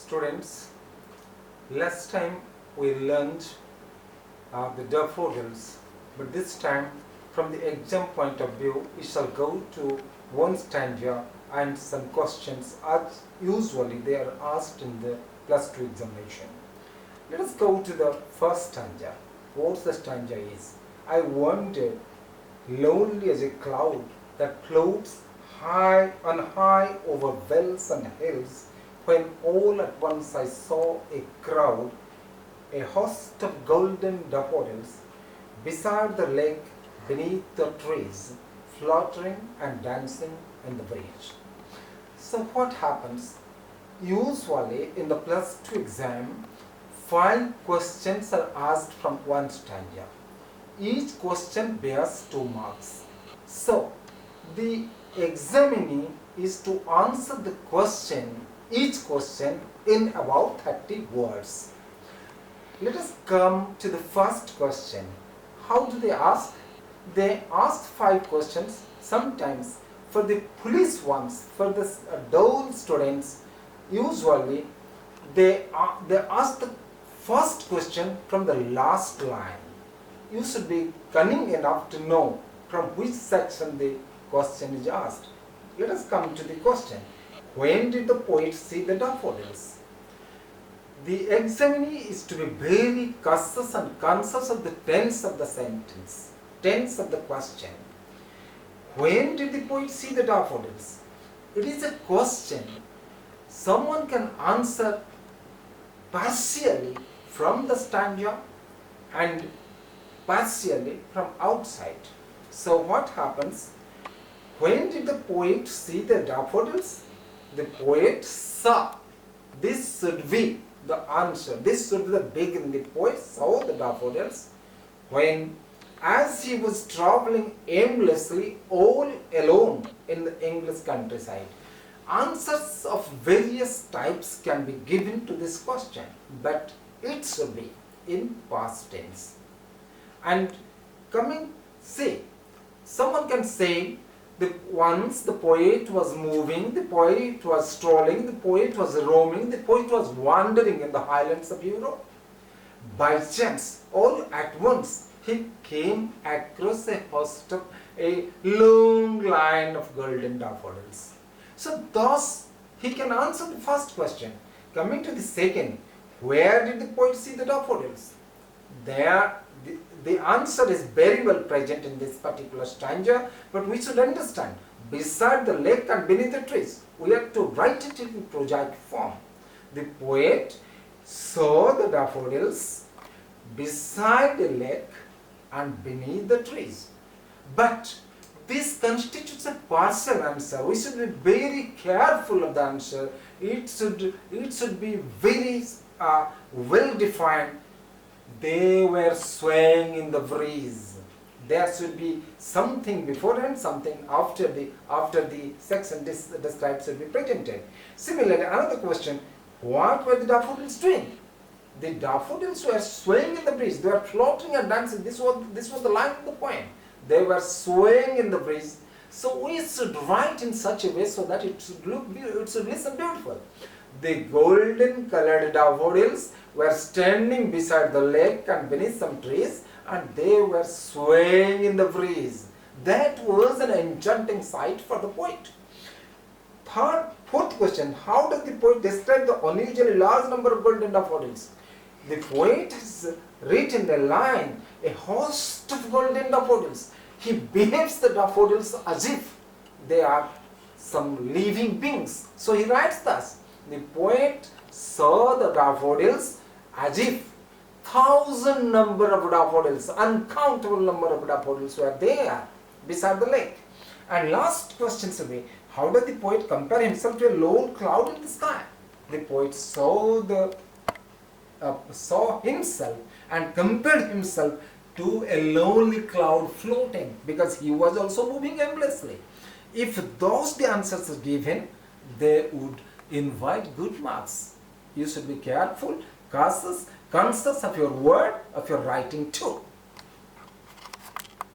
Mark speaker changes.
Speaker 1: Students, last time we learned the daffodils, but this time from the exam point of view we shall go to one stanza and some questions as usually they are asked in the plus 2 examination. Let us go to the first stanza. What the stanza is? I wandered lonely as a cloud that floats high over wells and hills, when all at once I saw a crowd, a host of golden daffodils, beside the lake beneath the trees, fluttering and dancing in the breeze. So what happens? Usually in the plus 2 exam, 5 questions are asked from one stanza. Each question bears 2 marks. So the examinee is to answer the question, each question in about 30 words. Let us come to the first question. How do they ask? They ask 5 questions. Sometimes for the police ones, for the dull students, usually they ask the first question from the last line. You should be cunning enough to know from which section the question is asked. Let us come to the question. When did the poet see the daffodils? The examinee is to be very cautious and conscious of the tense of the sentence, tense of the question. When did the poet see the daffodils? It is a question. Someone can answer partially from the stanza and partially from outside. So what happens? When did the poet see the daffodils? The poet saw. This should be the answer. This should be the beginning. The poet saw the daffodils when, as he was traveling aimlessly all alone in the English countryside. Answers of various types can be given to this question, but it should be in past tense. And someone can say, once the poet was moving, the poet was strolling, the poet was roaming, the poet was wandering in the highlands of Europe. By chance, all at once, he came across a long line of golden daffodils. So thus, he can answer the first question. Coming to the second, where did the poet see the daffodils? The answer is very well present in this particular stanza, but we should understand, beside the lake and beneath the trees. We have to write it in prosaic form. The poet saw the daffodils beside the lake and beneath the trees. But this constitutes a partial answer. We should be very careful of the answer. It should be very well defined. They were swaying in the breeze. There should be something before and something after the section described should be presented. Similarly, another question, what were the daffodils doing? The daffodils were swaying in the breeze. They were floating and dancing. This was the line of the poem. They were swaying in the breeze. So we should write in such a way so that it should listen beautiful. The golden colored daffodils were standing beside the lake and beneath some trees, and they were swaying in the breeze. That was an enchanting sight for the poet. Fourth question, how does the poet describe the unusually large number of golden daffodils? The poet has written a line, a host of golden daffodils. He behaves the daffodils as if they are some living beings. So he writes thus, the poet saw the daffodils as if 1,000 number of daffodils, uncountable number of daffodils were there beside the lake. And last question should be, how does the poet compare himself to a lone cloud in the sky? The poet saw himself and compared himself to a lonely cloud floating, because he was also moving aimlessly. If those the answers are given, they would invite good marks. You should be careful, cautious, conscious of your word, of your writing too.